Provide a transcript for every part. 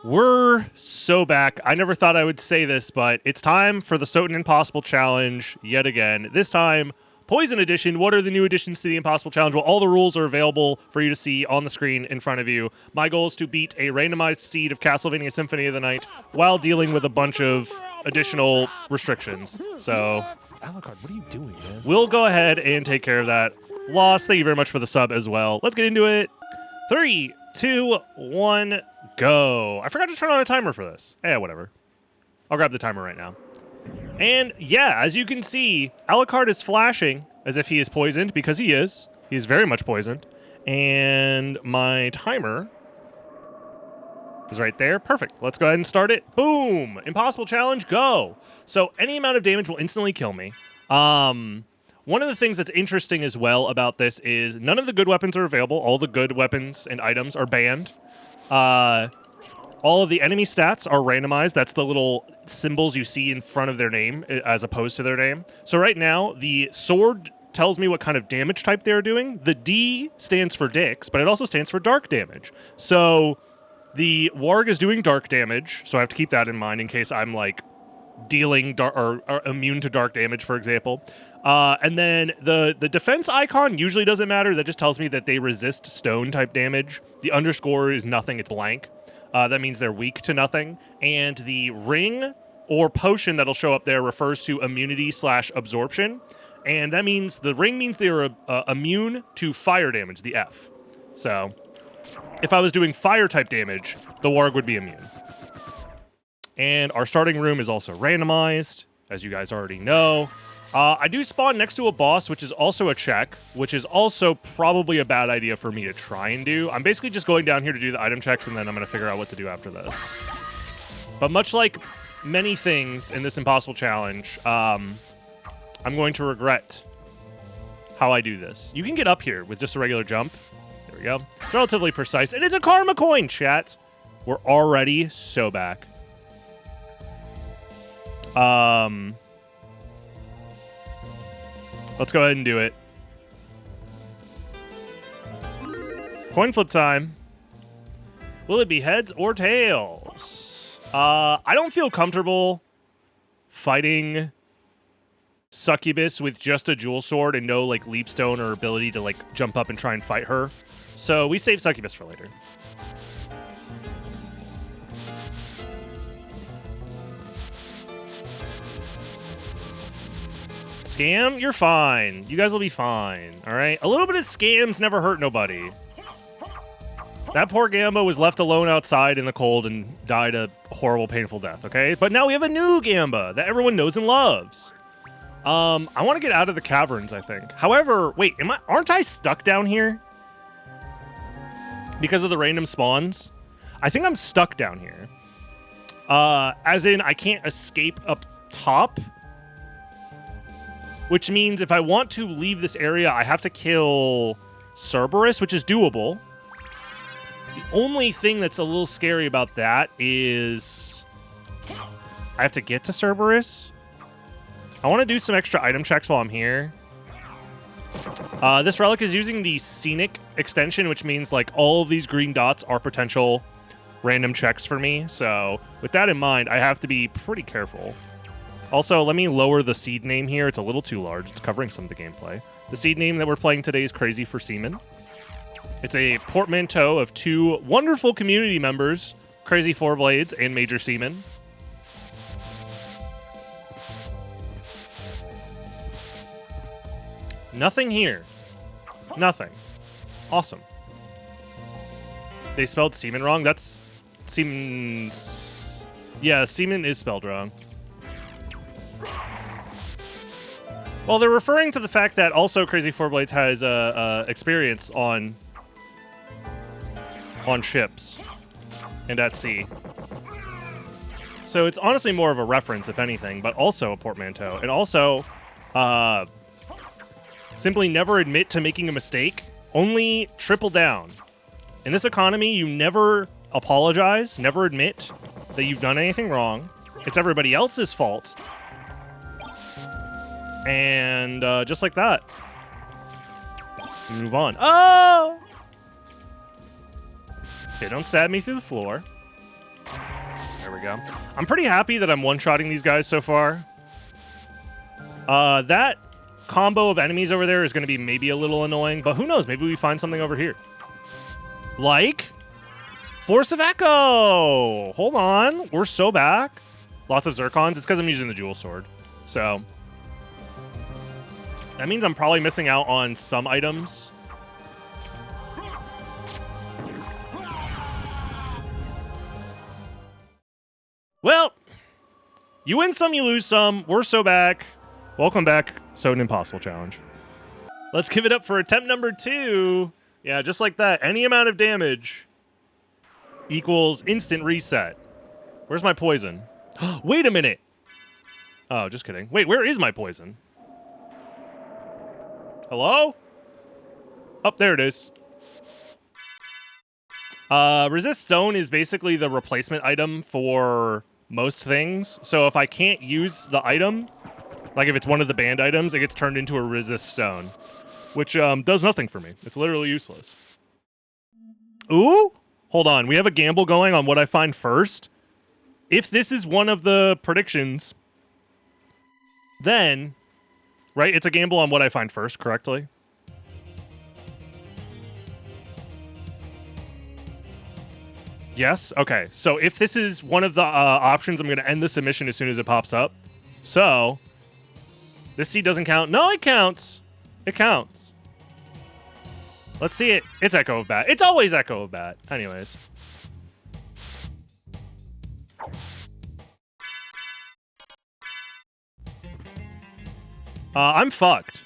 We're so back. I never thought I would say this, but it's time for the SotN Impossible Challenge yet again. This time, Poison Edition. What are the new additions to the Impossible Challenge? Well, all the rules are available for you to see on the screen in front of you. My goal is to beat a randomized seed of Castlevania Symphony of the Night while dealing with a bunch of additional restrictions. So, Alucard, what are you doing, man? we'll go ahead and take care of that. Lost, thank you very much for the sub as well. Let's get into it. 3, 2, 1, go. I forgot to turn on a timer for this. Yeah, whatever. I'll grab the timer right now. And yeah, as you can see, Alucard is flashing as if he is poisoned, because he is. He is very much poisoned. And my timer is right there. Perfect. Let's go ahead and start it. Boom! Impossible challenge, go! So any amount of damage will instantly kill me. One of the things that's interesting as well about this is none of the good weapons are available. All the good weapons and items are banned. All of the enemy stats are randomized. That's the little symbols you see in front of their name as opposed to their name. So right now, the sword tells me what kind of damage type they're doing. The D stands for dicks, but it also stands for dark damage. So the warg is doing dark damage, so I have to keep that in mind in case I'm like dealing or immune to dark damage, for example. And then the defense icon usually doesn't matter. That just tells me that they resist stone type damage. The underscore is nothing, it's blank. That means they're weak to nothing. And the ring or potion that'll show up there refers to immunity/absorption. And that means the ring means they're immune to fire damage, the F. So if I was doing fire type damage, the warg would be immune. And our starting room is also randomized, as you guys already know. I do spawn next to a boss, which is also a check, which is also probably a bad idea for me to try and do. I'm basically just going down here to do the item checks, and then I'm going to figure out what to do after this. But much like many things in this impossible challenge, I'm going to regret how I do this. You can get up here with just a regular jump. There we go. It's relatively precise, and it's a karma coin, chat. We're already so back. Let's go ahead and do it. Coin flip time. Will it be heads or tails? I don't feel comfortable fighting Succubus with just a jewel sword and no like leap stone or ability to like jump up and try and fight her. So we save Succubus for later. Scam, you're fine. You guys will be fine, all right? A little bit of scams never hurt nobody. That poor Gamba was left alone outside in the cold and died a horrible, painful death, okay? But now we have a new Gamba that everyone knows and loves. I want to get out of the caverns, I think. However, wait, aren't I stuck down here? Because of the random spawns? I think I'm stuck down here. As in, I can't escape up top. Which means if I want to leave this area, I have to kill Cerberus, which is doable. The only thing that's a little scary about that is I have to get to Cerberus. I want to do some extra item checks while I'm here. This relic is using the Scenic extension, which means like all of these green dots are potential random checks for me. So with that in mind, I have to be pretty careful. Also, let me lower the seed name here. It's a little too large. It's covering some of the gameplay. The seed name that we're playing today is Crazy for Seaman. It's a portmanteau of two wonderful community members, Crazy Four Blades and Major Seaman. Nothing here. Nothing. Awesome. They spelled Seaman wrong? That's Seaman's... Yeah, Seaman is spelled wrong. Well, they're referring to the fact that also Crazy Four Blades has experience on ships and at sea. So it's honestly more of a reference, if anything, but also a portmanteau. And also, simply never admit to making a mistake. Only triple down. In this economy, you never apologize, never admit that you've done anything wrong. It's everybody else's fault. And just like that, move on. Oh! Okay, don't stab me through the floor. There we go. I'm pretty happy that I'm one-shotting these guys so far. That combo of enemies over there is going to be maybe a little annoying, but who knows? Maybe we find something over here. Like Force of Echo. Hold on. We're so back. Lots of Zircons. It's because I'm using the Jewel Sword. So that means I'm probably missing out on some items. Well, you win some, you lose some. We're so back. Welcome back, SotN Impossible Challenge. Let's give it up for attempt number 2. Yeah, just like that. Any amount of damage equals instant reset. Where's my poison? Wait a minute. Oh, just kidding. Wait, where is my poison? Hello? Oh, there it is. Resist Stone is basically the replacement item for most things. So if I can't use the item, like if it's one of the banned items, it gets turned into a Resist Stone, which does nothing for me. It's literally useless. Ooh? Hold on. We have a gamble going on what I find first. If this is one of the predictions, then, right, it's a gamble on what I find first, correctly? Yes? Okay. So if this is one of the options, I'm going to end the submission as soon as it pops up. So, this seed doesn't count. No, it counts. It counts. Let's see it. It's Echo of Bat. It's always Echo of Bat. Anyways. I'm fucked.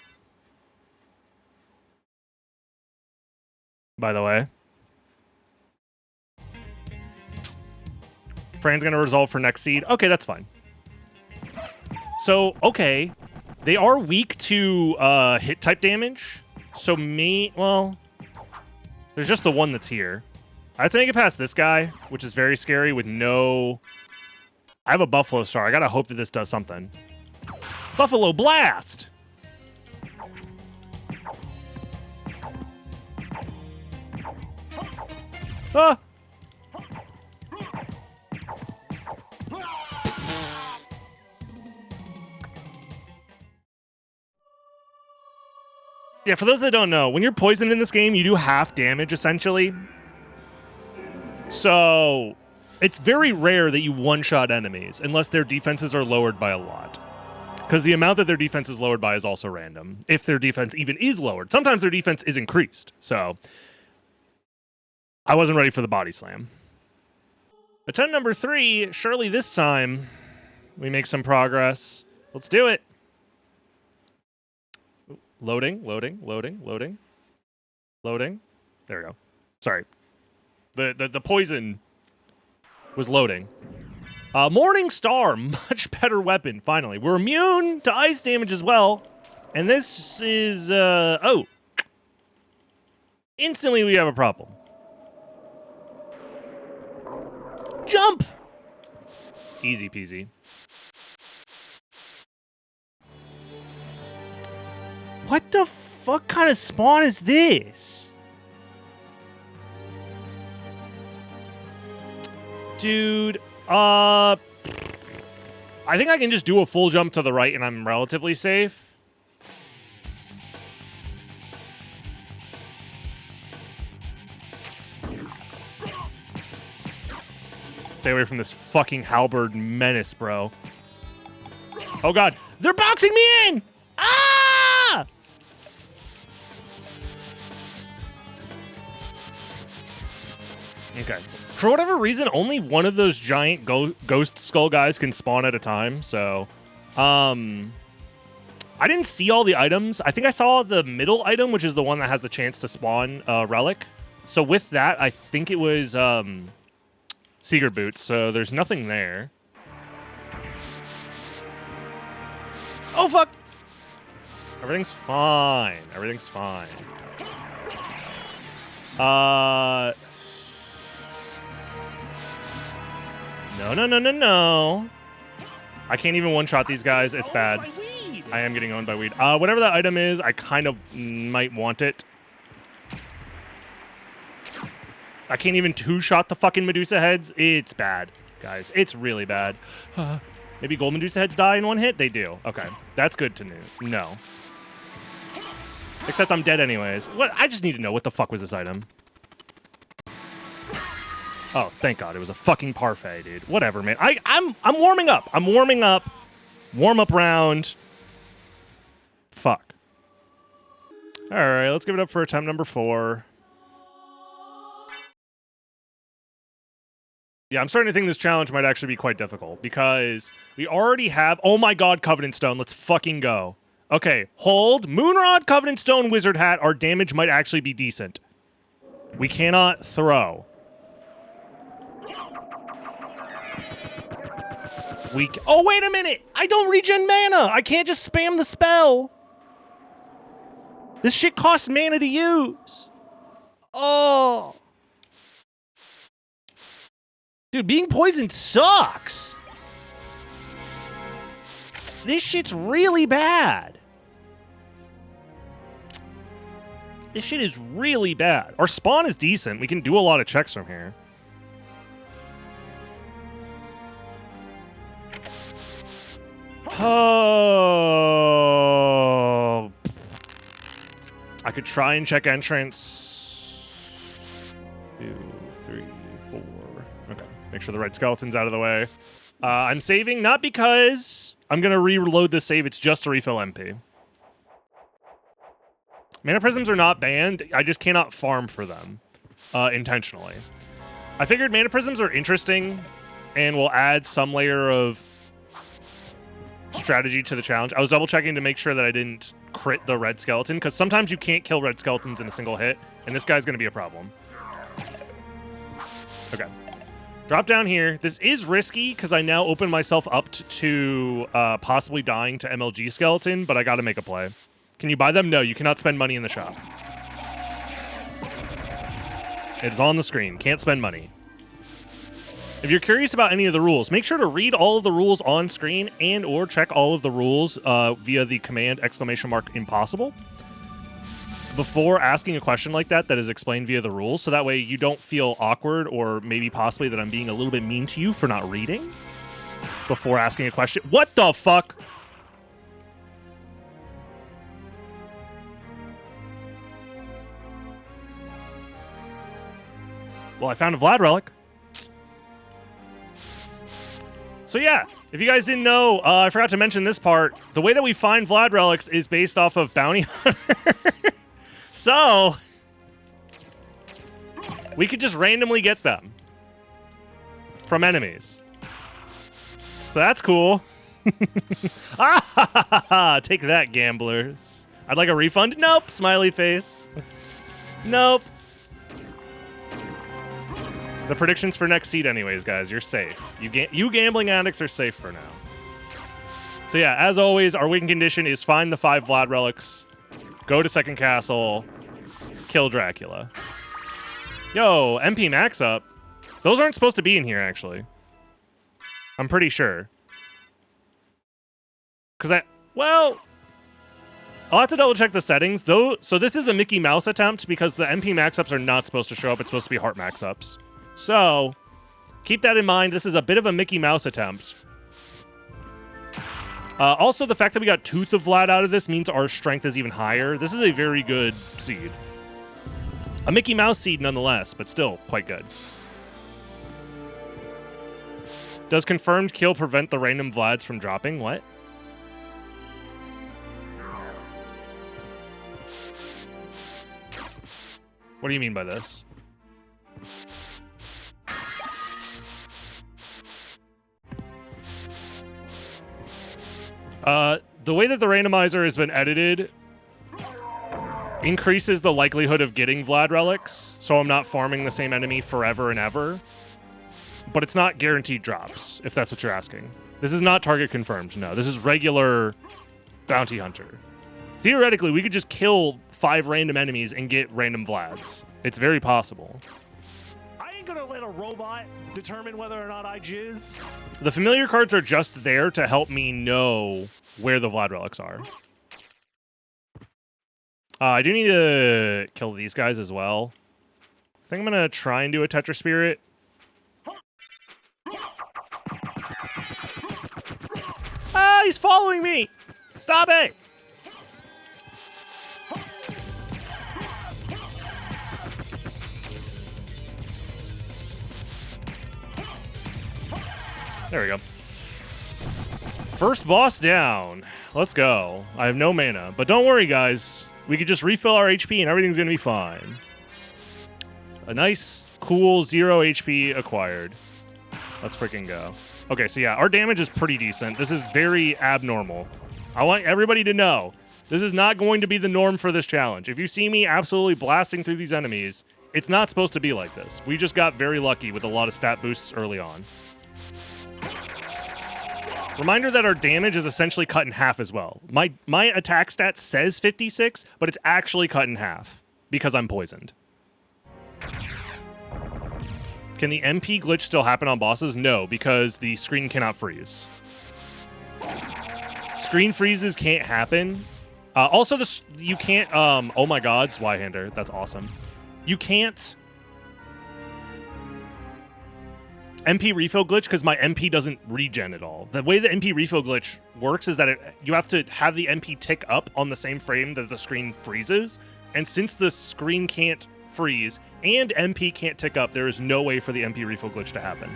By the way. Fran's going to resolve for next seed. Okay, that's fine. So, okay. They are weak to hit type damage. So, well, there's just the one that's here. I have to make it past this guy, which is very scary with no... I have a Buffalo Star. I got to hope that this does something. Buffalo Blast! Ah! Yeah, for those that don't know, when you're poisoned in this game, you do half damage, essentially. So, it's very rare that you one-shot enemies, unless their defenses are lowered by a lot. Because the amount that their defense is lowered by is also random, if their defense even is lowered. Sometimes their defense is increased, so... I wasn't ready for the body slam. Attempt number 3, surely this time we make some progress. Let's do it. Loading, loading, loading, loading, loading. There we go. Sorry. The poison was loading. Morning Star, much better weapon, finally. We're immune to ice damage as well. And this is, oh. Instantly we have a problem. Jump! Easy peasy. What the fuck kind of spawn is this? Dude, I think I can just do a full jump to the right and I'm relatively safe. Stay away from this fucking halberd menace, bro. Oh god, they're boxing me in! Ah! Okay. For whatever reason, only one of those giant ghost skull guys can spawn at a time, so... I didn't see all the items. I think I saw the middle item, which is the one that has the chance to spawn Relic. So with that, I think it was Secret Boots, so there's nothing there. Oh, fuck! Everything's fine. Everything's fine. No, no, no, no, no. I can't even one-shot these guys. It's bad. I am getting owned by weed. Whatever that item is, I kind of might want it. I can't even two-shot the fucking Medusa heads. It's bad, guys. It's really bad. Maybe gold Medusa heads die in one hit? They do. Okay. That's good to know. Except I'm dead anyways. What? I just need to know what the fuck was this item. Oh, thank God. It was a fucking parfait, dude. Whatever, man. I'm warming up. I'm warming up. Warm-up round. Fuck. All right, let's give it up for attempt number 4. Yeah, I'm starting to think this challenge might actually be quite difficult because we already have... Oh my God, Covenant Stone. Let's fucking go. Okay, hold. Moonrod, Covenant Stone, Wizard Hat. Our damage might actually be decent. We cannot throw. Oh, wait a minute! I don't regen mana! I can't just spam the spell! This shit costs mana to use! Oh! Dude, being poisoned sucks! This shit's really bad. This shit is really bad. Our spawn is decent. We can do a lot of checks from here. Oh, I could try and check entrance. 2, 3, 4. Okay, make sure the red skeleton's out of the way. I'm saving, not because I'm going to reload the save. It's just to refill MP. Mana Prisms are not banned. I just cannot farm for them intentionally. I figured Mana Prisms are interesting and will add some layer of strategy to the challenge. I was double checking to make sure that I didn't crit the red skeleton, because sometimes you can't kill red skeletons in a single hit, and this guy's going to be a problem. Okay. Drop down here. This is risky, because I now open myself up to possibly dying to MLG skeleton, but I got to make a play. Can you buy them? No, you cannot spend money in the shop. It's on the screen. Can't spend money. If you're curious about any of the rules, make sure to read all of the rules on screen and or check all of the rules via the command !impossible before asking a question like that is explained via the rules, so that way you don't feel awkward or maybe possibly that I'm being a little bit mean to you for not reading before asking a question. What the fuck? Well, I found a Vlad relic. So yeah, if you guys didn't know, I forgot to mention this part. The way that we find Vlad relics is based off of Bounty Hunter. So, we could just randomly get them from enemies. So that's cool. Ah, take that, gamblers. I'd like a refund. Nope, smiley face. Nope. The predictions for next seed anyways, guys. You're safe. You gambling addicts are safe for now. So yeah, as always, our win condition is find the 5 Vlad relics, go to second castle, kill Dracula. Yo, MP max up. Those aren't supposed to be in here, actually. I'm pretty sure. Well, I'll have to double check the settings, though. So this is a Mickey Mouse attempt because the MP max ups are not supposed to show up. It's supposed to be heart max ups. So, keep that in mind. This is a bit of a Mickey Mouse attempt. Also, the fact that we got Tooth of Vlad out of this means our strength is even higher. This is a very good seed. A Mickey Mouse seed nonetheless, but still quite good. Does confirmed kill prevent the random Vlads from dropping? What? What do you mean by this? The way that the randomizer has been edited increases the likelihood of getting Vlad relics, so I'm not farming the same enemy forever and ever. But it's not guaranteed drops, if that's what you're asking. This is not target confirmed, no. This is regular bounty hunter. Theoretically, we could just kill 5 random enemies and get random Vlads. It's very possible. I ain't gonna let a robot determine whether or not I jizz. The familiar cards are just there to help me know where the Vlad relics are. I do need to kill these guys as well. think I'm going to try and do a Tetra Spirit. Ah, he's following me! Stop it! There we go. First boss down. Let's go. I have no mana. But don't worry, guys. We could just refill our HP and everything's going to be fine. A nice, cool 0 HP acquired. Let's freaking go. Okay, so yeah, our damage is pretty decent. This is very abnormal. I want everybody to know, this is not going to be the norm for this challenge. If you see me absolutely blasting through these enemies, it's not supposed to be like this. We just got very lucky with a lot of stat boosts early on. Reminder that our damage is essentially cut in half as well. My attack stat says 56, but it's actually cut in half because I'm poisoned. Can the MP glitch still happen on bosses? No, because the screen cannot freeze. Screen freezes can't happen. Also, you can't... oh my god, Zweihander. That's awesome. You can't... MP refill glitch because my MP doesn't regen at all. The way the MP refill glitch works is that you have to have the MP tick up on the same frame that the screen freezes. And since the screen can't freeze and MP can't tick up, there is no way for the MP refill glitch to happen.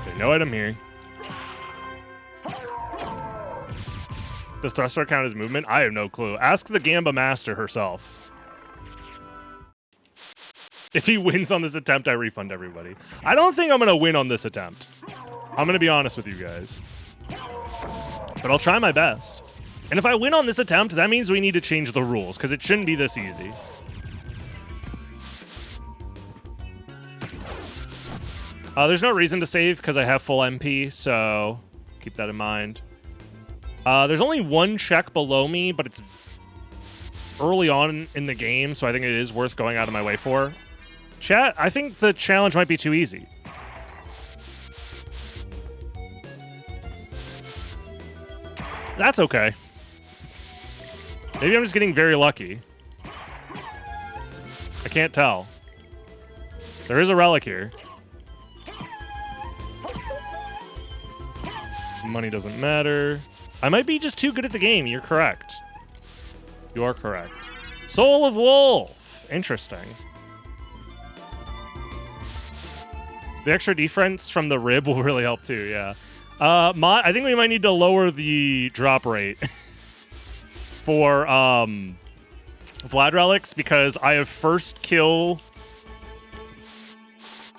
Okay, no item here. Does thruster count as movement? I have no clue. Ask the Gamba Master herself. If he wins on this attempt, I refund everybody. I don't think I'm going to win on this attempt. I'm going to be honest with you guys. But I'll try my best. And if I win on this attempt, that means we need to change the rules, because it shouldn't be this easy. There's no reason to save, because I have full MP, so keep that in mind. There's only one check below me, but it's early on in the game, so I think it is worth going out of my way for. Chat, I think the challenge might be too easy. That's okay. Maybe I'm just getting very lucky. I can't tell. There is a relic here. Money doesn't matter. I might be just too good at the game. You're correct. You are correct. Soul of Wolf. Interesting. The extra defense from the rib will really help too, yeah. I think we might need to lower the drop rate for Vlad relics because I have first kill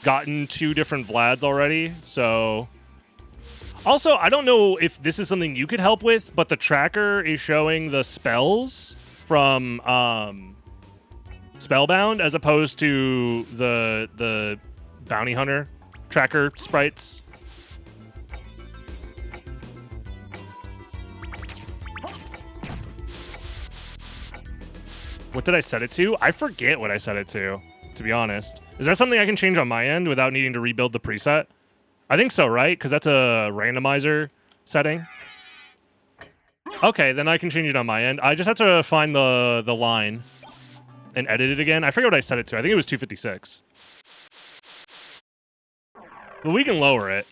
gotten 2 different Vlads already, so... Also, I don't know if this is something you could help with, but the tracker is showing the spells from Spellbound as opposed to the Bounty Hunter tracker sprites. What did I set it to? I forget what I set it to be honest. Is that something I can change on my end without needing to rebuild the preset? I think so, right? Because that's a randomizer setting. Okay, then I can change it on my end. I just have to find the line and edit it again. I forget what I set it to. I think it was 256. But we can lower it.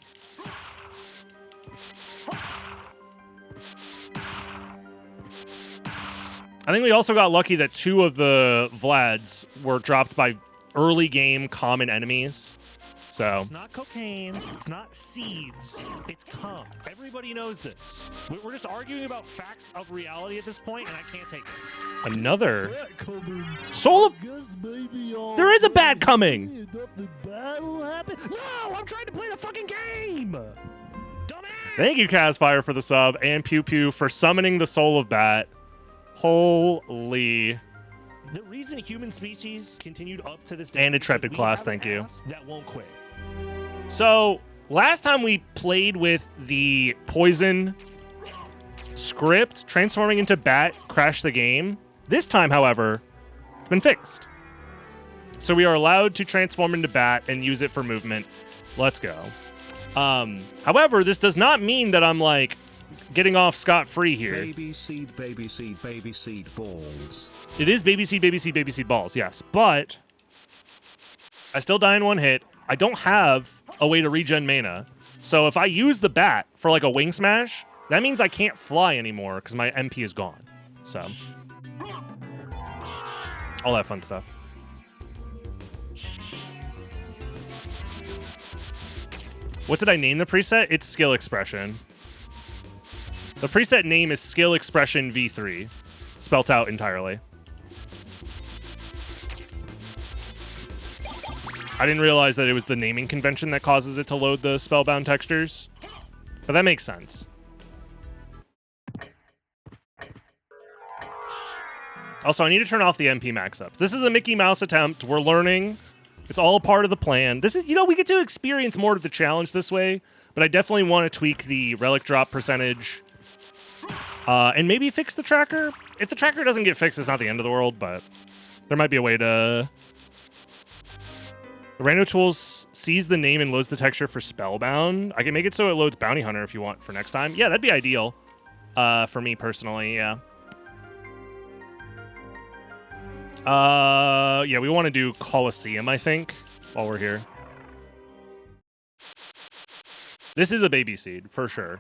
I think we also got lucky that 2 of the Vlads were dropped by early game common enemies. So. It's not cocaine. It's not seeds. It's cum. Everybody knows this. We're just arguing about facts of reality at this point, and I can't take it. Another Soul of... There is a bat coming! Nothing bad will happen. No! I'm trying to play the fucking game! Dumbass! Thank you, Casfire, for the sub, and Pew Pew for summoning the Soul of Bat. Holy... The reason human species continued up to this day... And Intrepid class, thank you. That won't quit. So, last time we played with the poison script, transforming into bat crashed the game. This time, however, it's been fixed. So we are allowed to transform into bat and use it for movement. Let's go. However, this does not mean that I'm like getting off scot-free here. Baby seed, baby seed, baby seed balls. It is baby seed, baby seed, baby seed balls, yes. But I still die in one hit. I don't have a way to regen mana. So if I use the bat for like a wing smash, that means I can't fly anymore because my MP is gone. So all that fun stuff. What did I name the preset? It's Skill Expression. The preset name is Skill Expression V3, spelt out entirely. I didn't realize that it was the naming convention that causes it to load the spellbound textures, but that makes sense. Also, I need to turn off the MP max-ups. This is a Mickey Mouse attempt. We're learning. It's all part of the plan. This is, you know, we get to experience more of the challenge this way, but I definitely want to tweak the relic drop percentage and maybe fix the tracker. If the tracker doesn't get fixed, it's not the end of the world, but there might be a way to... The Rando Tools sees the name and loads the texture for Spellbound. I can make it so it loads Bounty Hunter if you want for next time. Yeah, that'd be ideal for me personally, yeah. Yeah, we want to do Colosseum, I think, while we're here. This is a baby seed, for sure.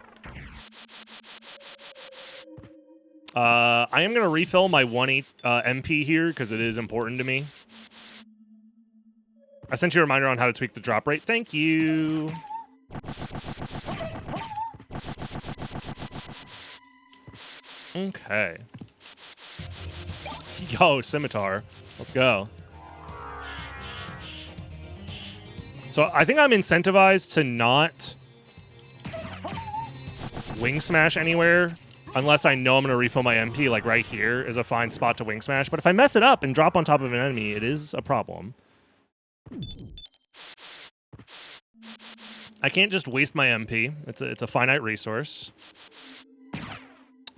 I am going to refill my 1 MP here, because it is important to me. I sent you a reminder on how to tweak the drop rate. Thank you. Okay. Yo, Scimitar. Let's go. So I think I'm incentivized to not wing smash anywhere unless I know I'm going to refill my MP, like right here is a fine spot to wing smash. But if I mess it up and drop on top of an enemy, it is a problem. I can't just waste my MP. It's a finite resource.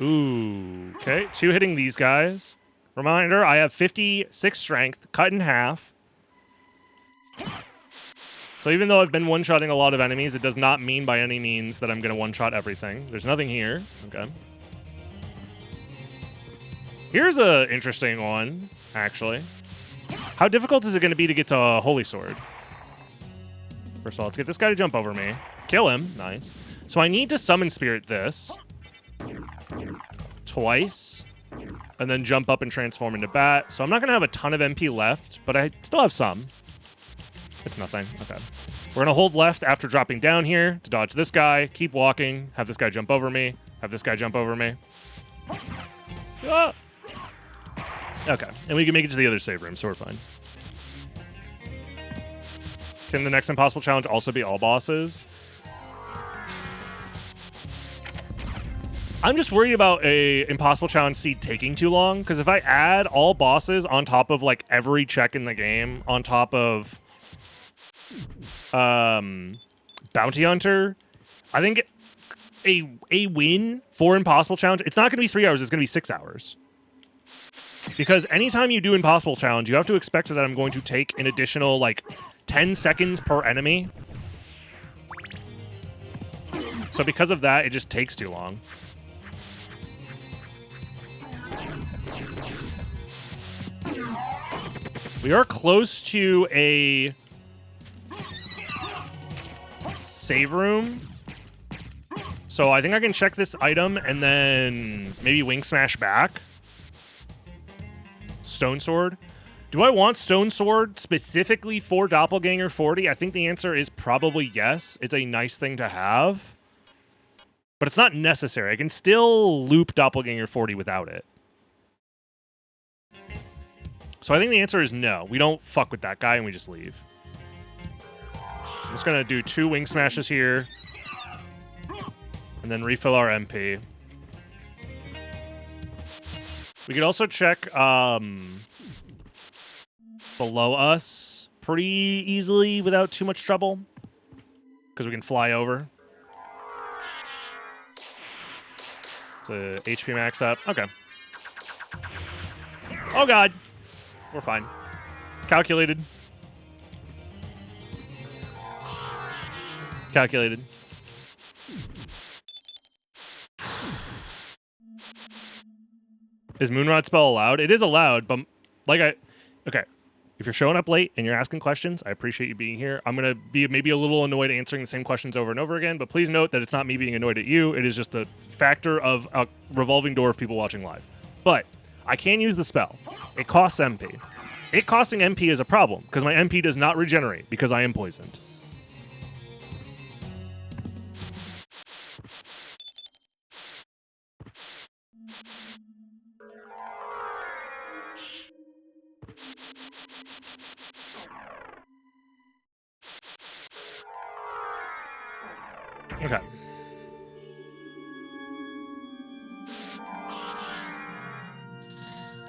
Ooh, okay. 2 hitting these guys. Reminder, I have 56 strength, cut in half. So even though I've been one-shotting a lot of enemies, it does not mean by any means that I'm going to one-shot everything. There's nothing here. Okay. Here's a interesting one, actually. How difficult is it going to be to get to Holy Sword? First of all, let's get this guy to jump over me. Kill him. Nice. So I need to Summon Spirit this. Twice. And then jump up and transform into Bat. So I'm not going to have a ton of MP left, but I still have some. It's nothing. Okay. We're going to hold left after dropping down here to dodge this guy. Keep walking. Have this guy jump over me. Have this guy jump over me. Ah! Okay. And we can make it to the other save room, so we're fine. Can the next impossible challenge also be all bosses? I'm just worried about a impossible challenge seed taking too long, because if I add all bosses on top of like every check in the game, on top of Bounty Hunter, I think a win for impossible challenge, it's not going to be 3 hours, it's going to be 6 hours. Because anytime you do impossible challenge, you have to expect that I'm going to take an additional like 10 seconds per enemy. So because of that, it just takes too long. We are close to a save room. So I think I can check this item and then maybe wing smash back. Stone Sword. Do I want Stone Sword specifically for Doppelganger 40? I think the answer is probably yes. It's a nice thing to have. But it's not necessary. I can still loop Doppelganger 40 without it. So I think the answer is no. We don't fuck with that guy and we just leave. I'm just going to do 2 wing smashes here. And then refill our MP. We could also check below us pretty easily without too much trouble. Because we can fly over. It's a HP max up. Okay. Oh, God. We're fine. Calculated. Calculated. Is Moonrod spell allowed? It is allowed, but okay. If you're showing up late and you're asking questions, I appreciate you being here. I'm going to be maybe a little annoyed answering the same questions over and over again, but please note that it's not me being annoyed at you. It is just the factor of a revolving door of people watching live. But I can use the spell. It costs MP. It costing MP is a problem because my MP does not regenerate because I am poisoned. Okay.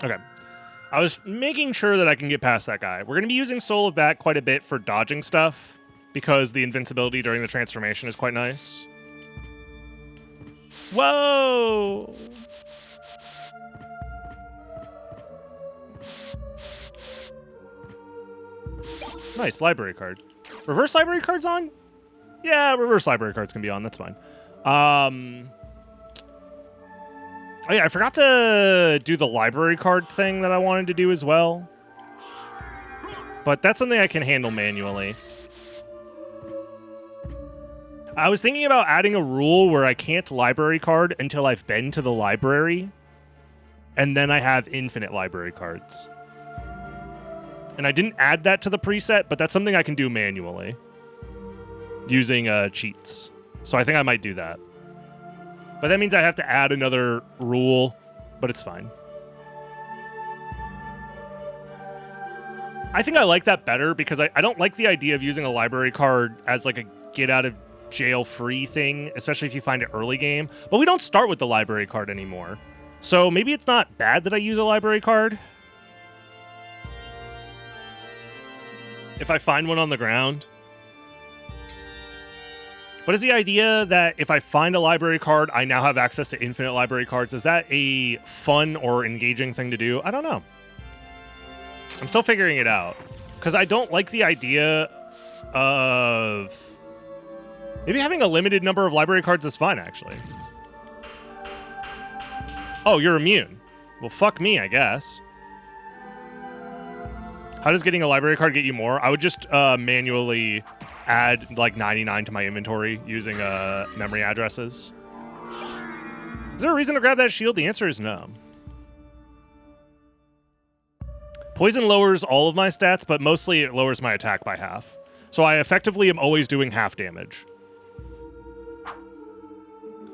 Okay. I was making sure that I can get past that guy. We're going to be using Soul of Bat quite a bit for dodging stuff because the invincibility during the transformation is quite nice. Whoa! Nice, library card. Reverse library cards on? Yeah, reverse library cards can be on. That's fine. Oh yeah, I forgot to do the library card thing that I wanted to do as well. But that's something I can handle manually. I was thinking about adding a rule where I can't library card until I've been to the library. And then I have infinite library cards. And I didn't add that to the preset, but that's something I can do manually. Using cheats. So I think I might do that. But that means I have to add another rule, but it's fine. I think I like that better because I don't like the idea of using a library card as like a get out of jail free thing, especially if you find it early game. But we don't start with the library card anymore. So maybe it's not bad that I use a library card. If I find one on the ground. But is the idea that if I find a library card, I now have access to infinite library cards? Is that a fun or engaging thing to do? I don't know. I'm still figuring it out. Because I don't like the idea of... Maybe having a limited number of library cards is fine, actually. Oh, you're immune. Well, fuck me, I guess. How does getting a library card get you more? I would just manually... add like 99 to my inventory using memory addresses. Is there a reason to grab that shield? The answer is no. Poison lowers all of my stats, but mostly it lowers my attack by half. So I effectively am always doing half damage.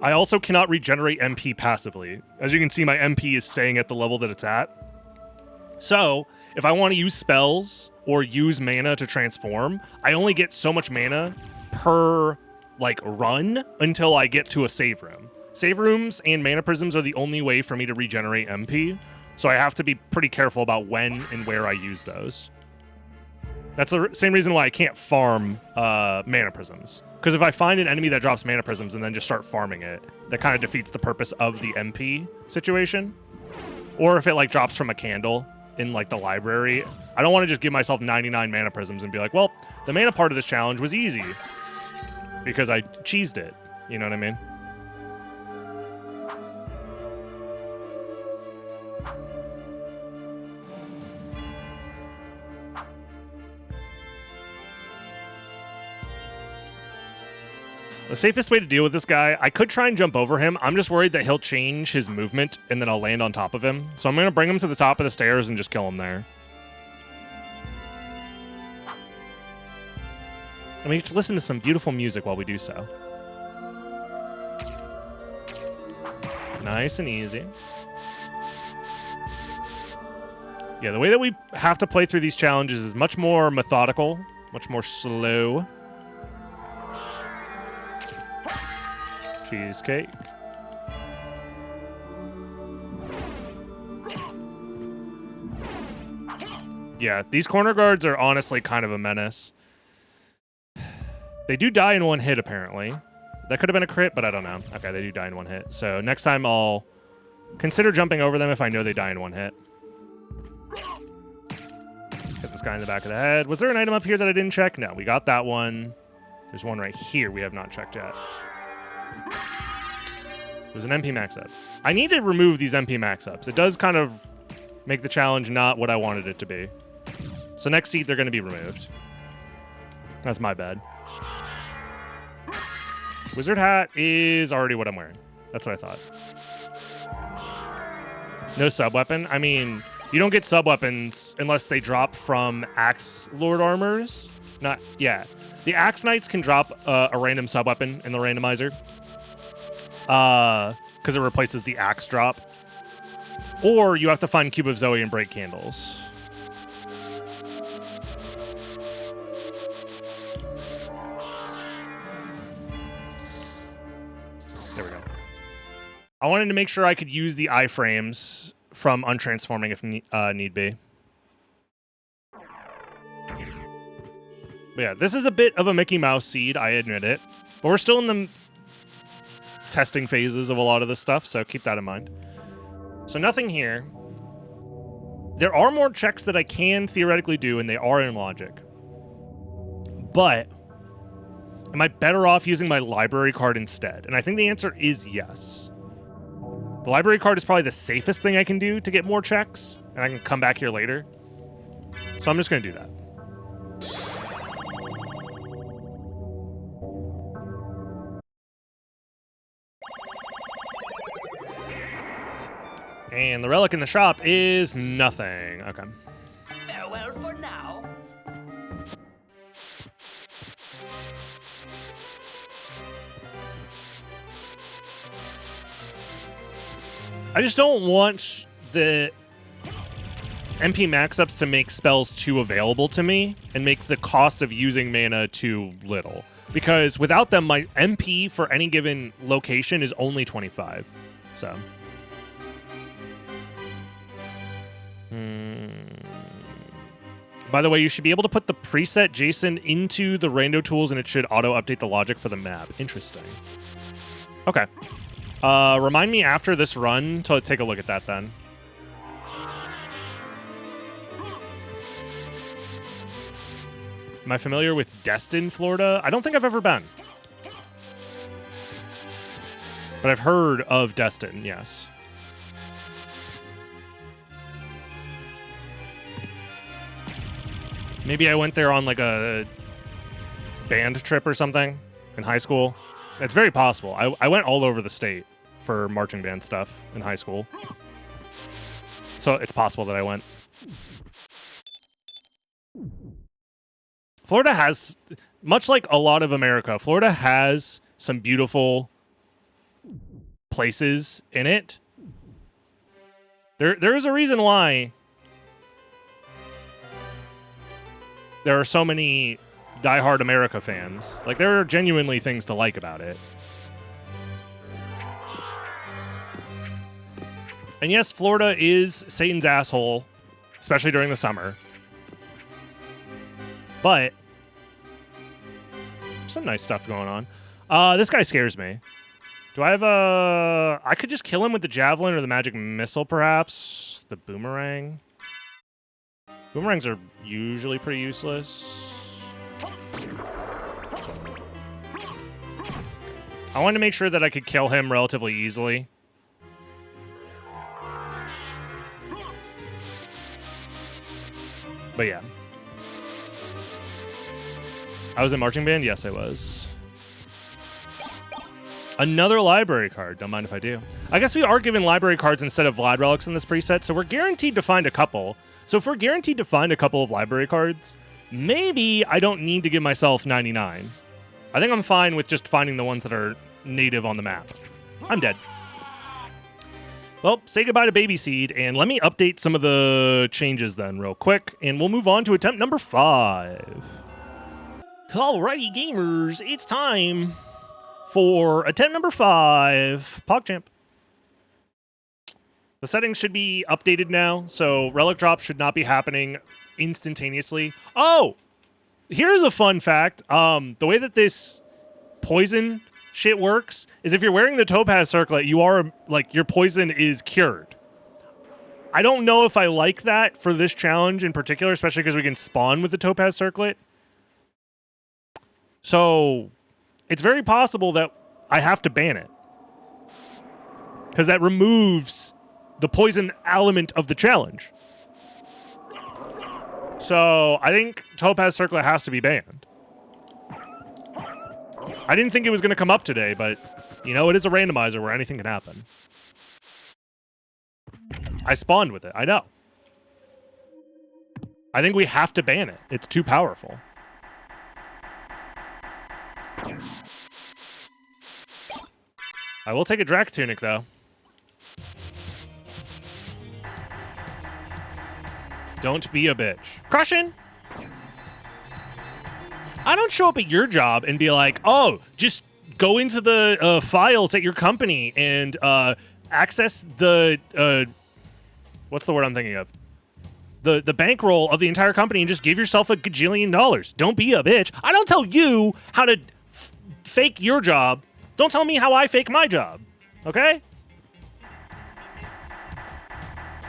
I also cannot regenerate MP passively. As you can see, my MP is staying at the level that it's at. So if I want to use spells or use mana to transform, I only get so much mana per like run until I get to a save room. Save rooms and mana prisms are the only way for me to regenerate MP, so I have to be pretty careful about when and where I use those. That's the same reason why I can't farm mana prisms. Because if I find an enemy that drops mana prisms and then just start farming it, that kind of defeats the purpose of the MP situation. Or if it like drops from a candle in like the library, I don't want to just give myself 99 mana prisms and be like, well, the mana part of this challenge was easy because I cheesed it. You know what I mean? The safest way to deal with this guy, I could try and jump over him. I'm just worried that he'll change his movement and then I'll land on top of him. So I'm going to bring him to the top of the stairs and just kill him there. And we get to listen to some beautiful music while we do so. Nice and easy. Yeah, the way that we have to play through these challenges is much more methodical, much more slow. Cheesecake. Yeah, these corner guards are honestly kind of a menace. They do die in one hit, apparently. That could have been a crit, but I don't know. Okay, they do die in one hit. So next time I'll consider jumping over them if I know they die in one hit. Hit this guy in the back of the head. Was there an item up here that I didn't check? No, we got that one. There's one right here we have not checked yet. It was an MP max up. I need to remove these MP max ups. It does kind of make the challenge not what I wanted it to be. So next seed, they're going to be removed. That's my bad. Wizard hat is already what I'm wearing. That's what I thought. No sub-weapon. I mean, you don't get sub-weapons unless they drop from Axe Lord armors. Not, yeah. The Axe Knights can drop a random sub-weapon in the randomizer. Because it replaces the Axe drop. Or you have to find Cube of Zoe and break candles. There we go. I wanted to make sure I could use the iframes from untransforming if need be. But yeah, this is a bit of a Mickey Mouse seed, I admit it. But we're still in the testing phases of a lot of this stuff, so keep that in mind. So nothing here. There are more checks that I can theoretically do, and they are in logic. But am I better off using my library card instead? And I think the answer is yes. The library card is probably the safest thing I can do to get more checks, and I can come back here later. So I'm just going to do that. And the relic in the shop is nothing. Okay. Farewell for now. I just don't want the MP max ups to make spells too available to me and make the cost of using mana too little. Because without them, my MP for any given location is only 25. So. By the way, you should be able to put the preset JSON into the rando tools and it should auto-update the logic for the map. Interesting. Okay. Remind me after this run to take a look at that then. Am I familiar with Destin, Florida? I don't think I've ever been. But I've heard of Destin, yes. Maybe I went there on like a band trip or something in high school. It's very possible. I went all over the state for marching band stuff in high school. So it's possible that I went. Florida has, much like a lot of America, Florida has some beautiful places in it. There is a reason why there are so many diehard America fans. Like, there are genuinely things to like about it. And yes, Florida is Satan's asshole, especially during the summer. But there's some nice stuff going on. This guy scares me. Do I have a... I could just kill him with the javelin or the magic missile, perhaps. The boomerang. Boomerangs are usually pretty useless. I wanted to make sure that I could kill him relatively easily. But yeah. I was in marching band? Yes, I was. Another library card. Don't mind if I do. I guess we are given library cards instead of Vlad relics in this preset, so we're guaranteed to find a couple. So if we're guaranteed to find a couple of library cards, maybe I don't need to give myself 99. I think I'm fine with just finding the ones that are native on the map. I'm dead. Well, say goodbye to Baby Seed, and let me update some of the changes then real quick, and we'll move on to attempt number 5. Alrighty, gamers, it's time for attempt number 5, PogChamp. The settings should be updated now, so relic drops should not be happening instantaneously. Oh! Here's a fun fact. The way that this poison shit works is if you're wearing the Topaz Circlet, you are, like, your poison is cured. I don't know if I like that for this challenge in particular, especially because we can spawn with the Topaz Circlet. So, it's very possible that I have to ban it. because that removes the poison element of the challenge. So I think Topaz Circlet has to be banned. I didn't think it was going to come up today, but, you know, it is a randomizer where anything can happen. I spawned with it. I know. I think we have to ban it. It's too powerful. I will take a Drac Tunic, though. Don't be a bitch. Crushing! I don't show up at your job and be like, oh, just go into the files at your company and access the... what's the word I'm thinking of? The bankroll of the entire company and just give yourself a gajillion dollars. Don't be a bitch. I don't tell you how to fake your job. Don't tell me how I fake my job. Okay?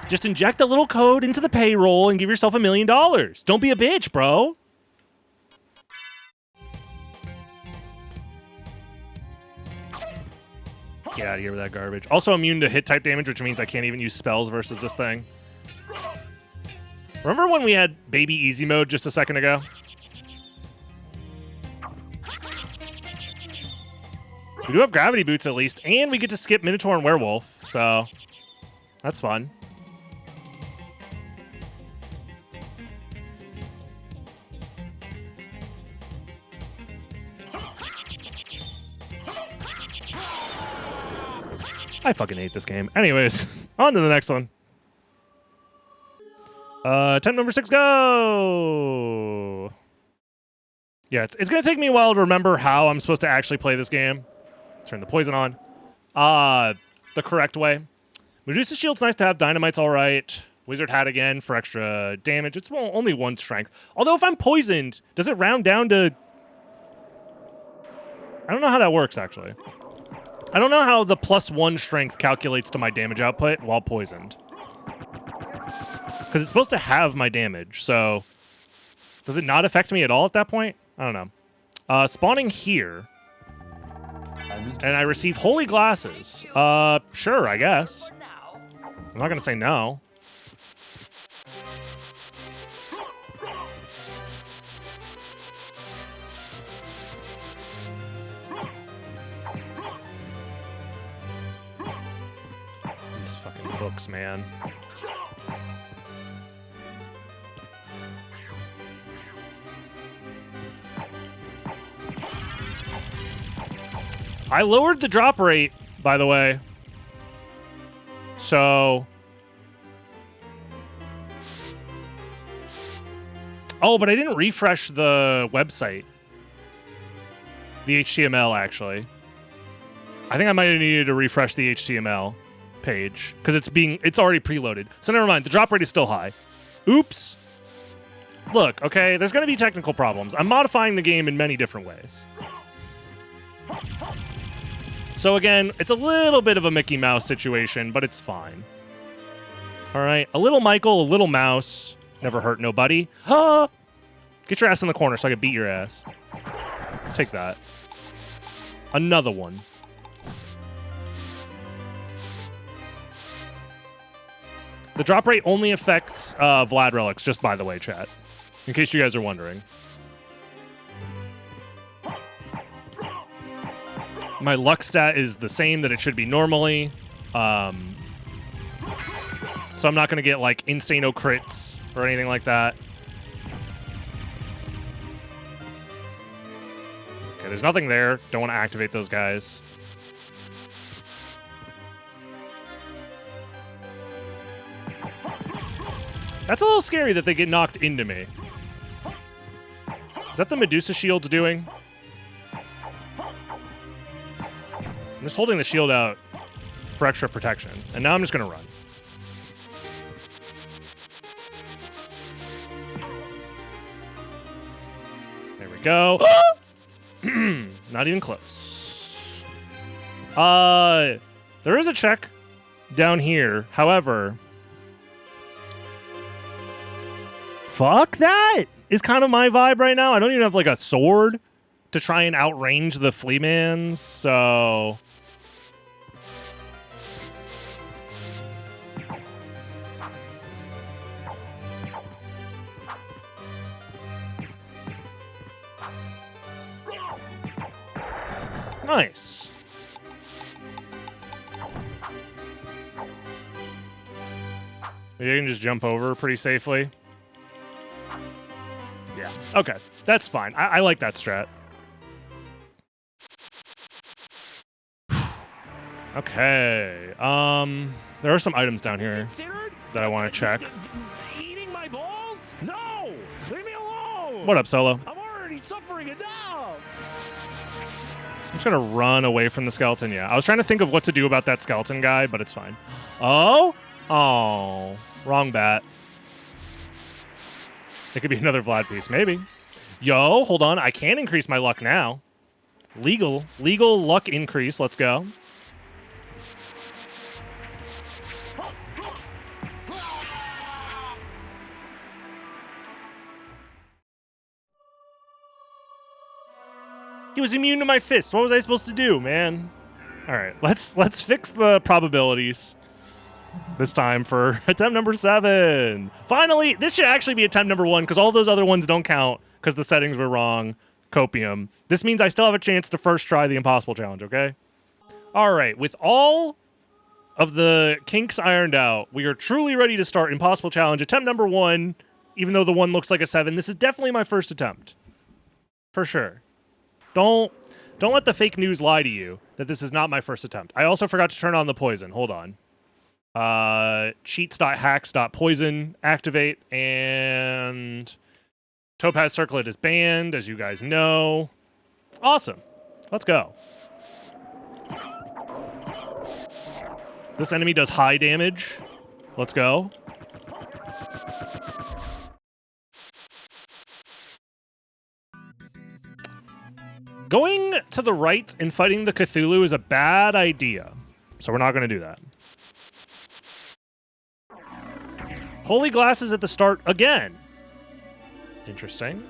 Just inject a little code into the payroll and give yourself $1 million. Don't be a bitch, bro. Get out of here with that garbage. Also immune to hit type damage, which means I can't even use spells versus this thing. Remember when we had baby easy mode just a second ago? We do have gravity boots at least, and we get to skip Minotaur and Werewolf, so that's fun. I fucking hate this game. Anyways, on to the next one. Attempt number 6, go! Yeah, it's going to take me a while to remember how I'm supposed to actually play this game. Turn the poison on. The correct way. Medusa Shield's nice to have. Dynamite's all right. Wizard Hat again for extra damage. It's only 1 strength. Although if I'm poisoned, does it round down to... I don't know how that works, actually. I don't know how the +1 strength calculates to my damage output while poisoned. Because it's supposed to have my damage, so... Does it not affect me at all at that point? I don't know. Spawning here. And I receive Holy Glasses. Sure, I guess. I'm not going to say no. These fucking books, man. I lowered the drop rate, by the way. So... Oh, but I didn't refresh the website. The HTML, actually. I think I might have needed to refresh the HTML page, because it's already preloaded. So never mind, the drop rate is still high. Oops. Look, okay, there's going to be technical problems. I'm modifying the game in many different ways. So again, it's a little bit of a Mickey Mouse situation, but it's fine. All right, a little Michael, a little mouse. Never hurt nobody. Ah! Get your ass in the corner so I can beat your ass. Take that. Another one. The drop rate only affects Vlad relics, just by the way, chat. In case you guys are wondering. My luck stat is the same that it should be normally. So I'm not going to get, like, insano crits or anything like that. Okay, there's nothing there. Don't want to activate those guys. That's a little scary that they get knocked into me. Is that the Medusa Shield's doing? I'm just holding the shield out for extra protection. And now I'm just going to run. There we go. Not even close. There is a check down here. However, fuck that is kind of my vibe right now. I don't even have like a sword to try and outrange the Fleamans, so... Nice. You can just jump over pretty safely. Yeah. Okay. That's fine. I like that strat. Okay. There are some items down here Considered? that I want to check. Eating my balls? No! Leave me alone! What up, Solo? I'm already suffering enough! I'm just gonna run away from the skeleton. Yeah, I was trying to think of what to do about that skeleton guy, but it's fine. Oh, wrong bat. It could be another Vlad piece, maybe. Yo, hold on, I can increase my luck now. Legal luck increase. Let's go. He was immune to my fists. What was I supposed to do, man? All right, let's fix the probabilities this time for attempt number 7. Finally, this should actually be attempt number 1 because all those other ones don't count because the settings were wrong. Copium. This means I still have a chance to first try the impossible challenge, okay? All right, with all of the kinks ironed out, we are truly ready to start impossible challenge attempt number 1, even though the 1 looks like a 7. This is definitely my first attempt. For sure. Don't let the fake news lie to you that this is not my first attempt. I also forgot to turn on the poison. Hold on. Cheats.hacks.poison activate, and Topaz Circlet is banned, as you guys know. Awesome. Let's go. This enemy does high damage. Let's go. Going to the right and fighting the Cthulhu is a bad idea, so we're not going to do that. Holy glasses at the start again. Interesting.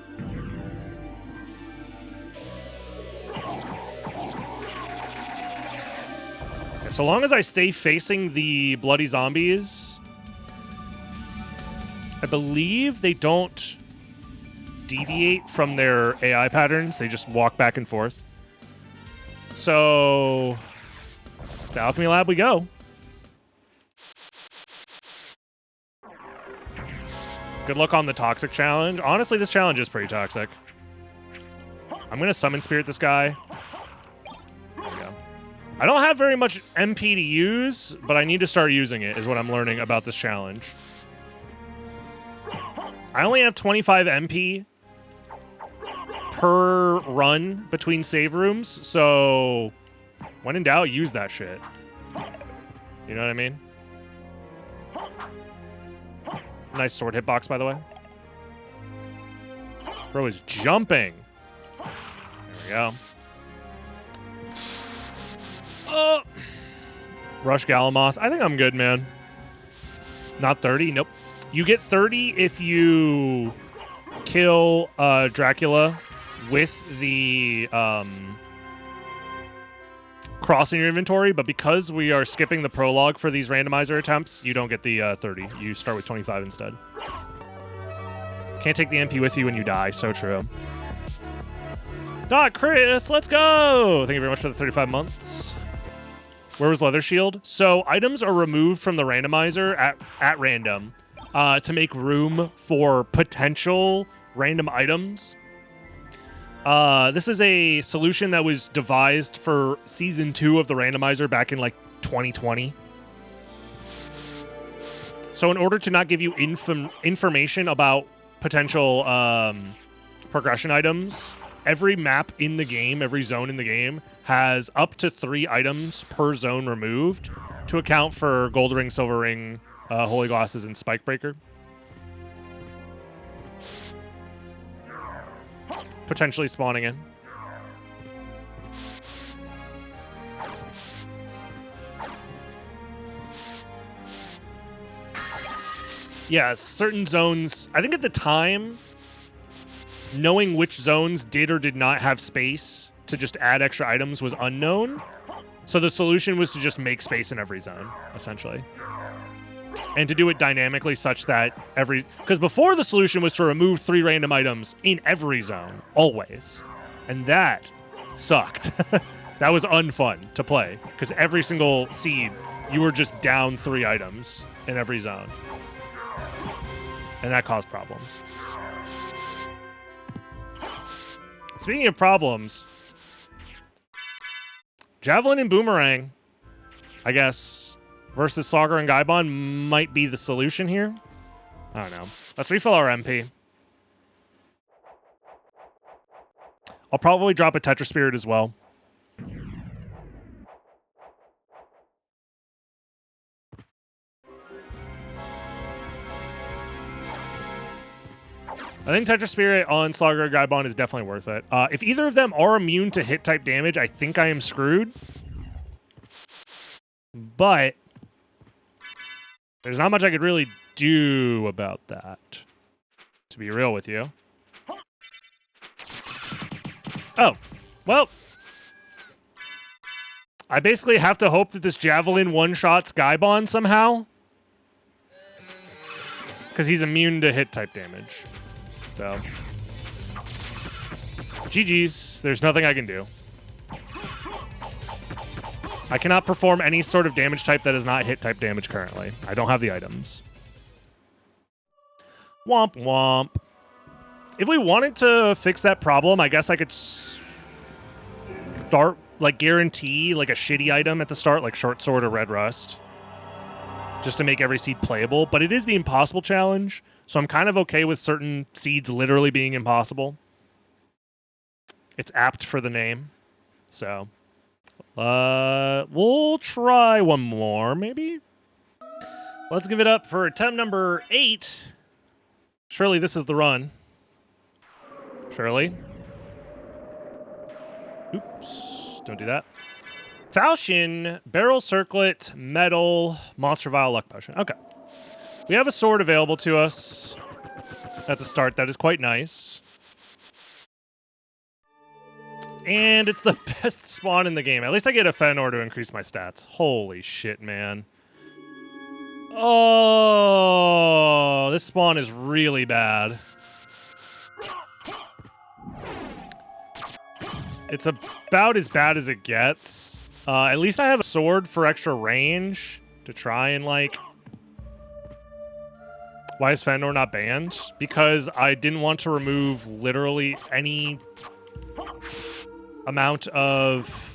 Okay, so long as I stay facing the bloody zombies, I believe they don't deviate from their AI patterns. They just walk back and forth. So, the Alchemy Lab we go. Good luck on the toxic challenge. Honestly, this challenge is pretty toxic. I'm going to summon spirit this guy. There we go. I don't have very much MP to use, but I need to start using it, is what I'm learning about this challenge. I only have 25 MP per run between save rooms, so when in doubt, use that shit. You know what I mean? Nice sword hitbox, by the way. Bro is jumping. There we go. Rush Galamoth. I think I'm good, man. Not 30? Nope. You get 30 if you kill Dracula with the cross in your inventory, but because we are skipping the prologue for these randomizer attempts, you don't get the 30. You start with 25 instead. Can't take the MP with you when you die. So true. Chris, let's go! Thank you very much for the 35 months. Where was Leather Shield? So items are removed from the randomizer at random to make room for potential random items. This is a solution that was devised for season 2 of the randomizer back in like 2020. So in order to not give you information about potential progression items, every map in the game, every zone in the game has up to 3 items per zone removed to account for Gold Ring, Silver Ring, Holy Glasses, and Spike Breaker. Potentially spawning in. Yeah, certain zones, I think at the time, knowing which zones did or did not have space to just add extra items was unknown. So the solution was to just make space in every zone, essentially. And to do it dynamically such that because before the solution was to remove 3 random items in every zone, always. And that sucked. That was unfun to play because every single seed, you were just down 3 items in every zone. And that caused problems. Speaking of problems, Javelin and Boomerang, I guess, versus Sagar and Gaibon might be the solution here. I don't know. Let's refill our MP. I'll probably drop a Tetra Spirit as well. I think Tetra Spirit on Slugger or Gaibon is definitely worth it. If either of them are immune to hit type damage, I think I am screwed. But there's not much I could really do about that, to be real with you. Oh, well. I basically have to hope that this Javelin one-shots Gaibon somehow. Because he's immune to hit type damage. So, GG's. There's nothing I can do. I cannot perform any sort of damage type that is not hit type damage currently. I don't have the items. Womp womp. If we wanted to fix that problem, I guess I could start, like, guarantee, like, a shitty item at the start, like Short Sword or Red Rust. Just to make every seed playable. But it is the impossible challenge. So I'm kind of okay with certain seeds literally being impossible. It's apt for the name. So, we'll try one more, maybe? Let's give it up for attempt number 8. Surely this is the run. Surely. Oops, don't do that. Falchion, Barrel Circlet, Metal, Monster Vial, Luck Potion. Okay. We have a sword available to us at the start. That is quite nice. And it's the best spawn in the game. At least I get a Fenor to increase my stats. Holy shit, man. Oh, this spawn is really bad. It's about as bad as it gets. At least I have a sword for extra range to try and, like... Why is Fenor not banned? Because I didn't want to remove literally any amount of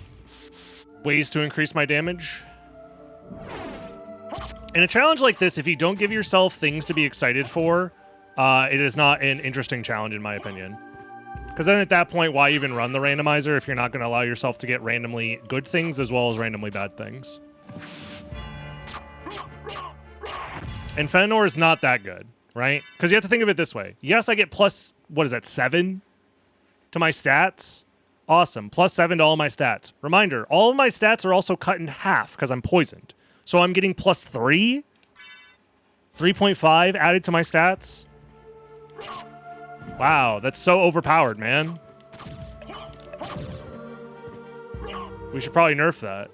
ways to increase my damage. In a challenge like this, if you don't give yourself things to be excited for, it is not an interesting challenge in my opinion. Because then at that point, why even run the randomizer if you're not going to allow yourself to get randomly good things as well as randomly bad things? And Fenor is not that good, right? Because you have to think of it this way. Yes, I get plus, what is that, 7 to my stats? Awesome. Plus 7 to all my stats. Reminder, all of my stats are also cut in half because I'm poisoned. So I'm getting plus 3? 3.5 added to my stats? Wow, that's so overpowered, man. We should probably nerf that.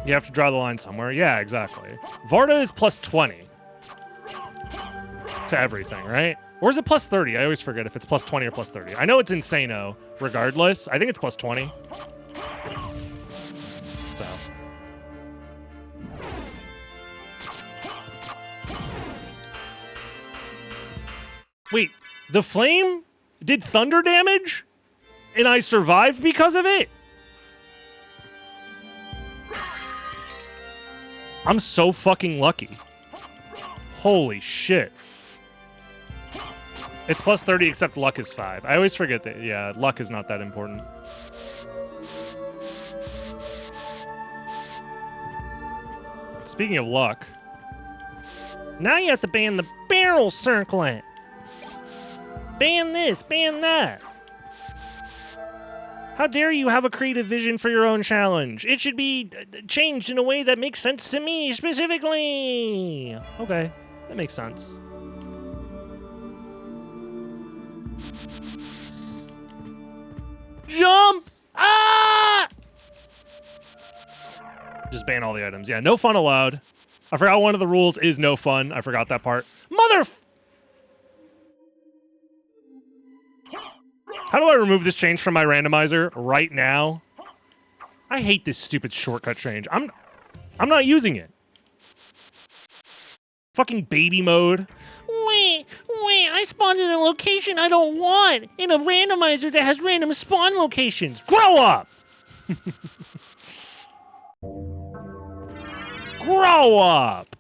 You have to draw the line somewhere. Yeah, exactly. Varda is plus 20 to everything, right? Or is it plus 30? I always forget if it's plus 20 or plus 30. I know it's insano regardless. I think it's plus 20. So. Wait, the flame did thunder damage? And I survived because of it? I'm so fucking lucky. Holy shit. It's plus 30 except luck is 5. I always forget that, yeah, luck is not that important. Speaking of luck, now you have to ban the barrel circlet. Ban this, ban that. How dare you have a creative vision for your own challenge? It should be changed in a way that makes sense to me specifically. Okay, that makes sense. Jump! Ah! Just ban all the items. Yeah, no fun allowed. I forgot one of the rules is no fun. I forgot that part. How do I remove this change from my randomizer right now? I hate this stupid shortcut change. I'm not using it. Fucking baby mode. Wait, I spawned in a location I don't want, in a randomizer that has random spawn locations. Grow up! Grow up!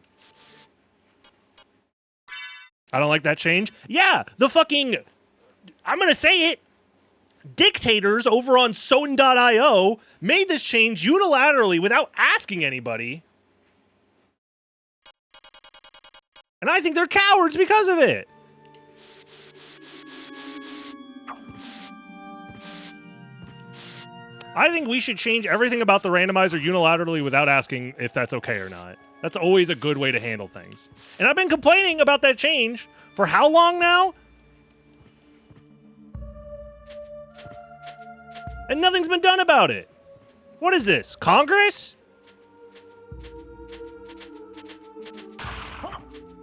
I don't like that change. Yeah, the fucking... I'm gonna say it. Dictators over on SotN.io made this change unilaterally without asking anybody. And I think they're cowards because of it. I think we should change everything about the randomizer unilaterally without asking if that's okay or not. That's always a good way to handle things. And I've been complaining about that change for how long now? And nothing's been done about it. What is this? Congress?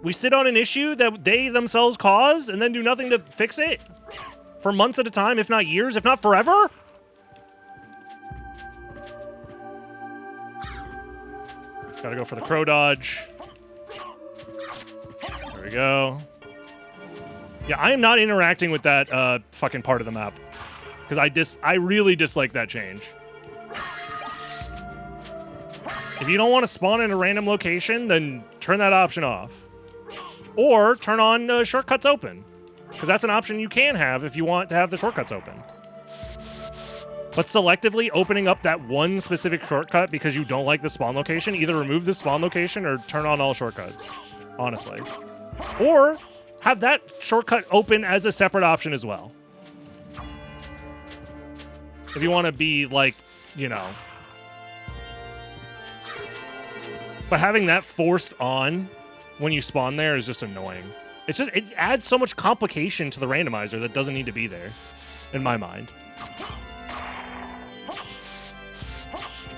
We sit on an issue that they themselves caused and then do nothing to fix it? For months at a time, if not years, if not forever? Gotta go for the crow dodge. There we go. Yeah, I am not interacting with that fucking part of the map. Because I really dislike that change. If you don't want to spawn in a random location, then turn that option off. Or turn on shortcuts open. Because that's an option you can have if you want to have the shortcuts open. But selectively opening up that one specific shortcut because you don't like the spawn location, either remove the spawn location or turn on all shortcuts, honestly. Or have that shortcut open as a separate option as well. If you want to be like, you know. But having that forced on when you spawn there is just annoying. It adds so much complication to the randomizer that doesn't need to be there, in my mind.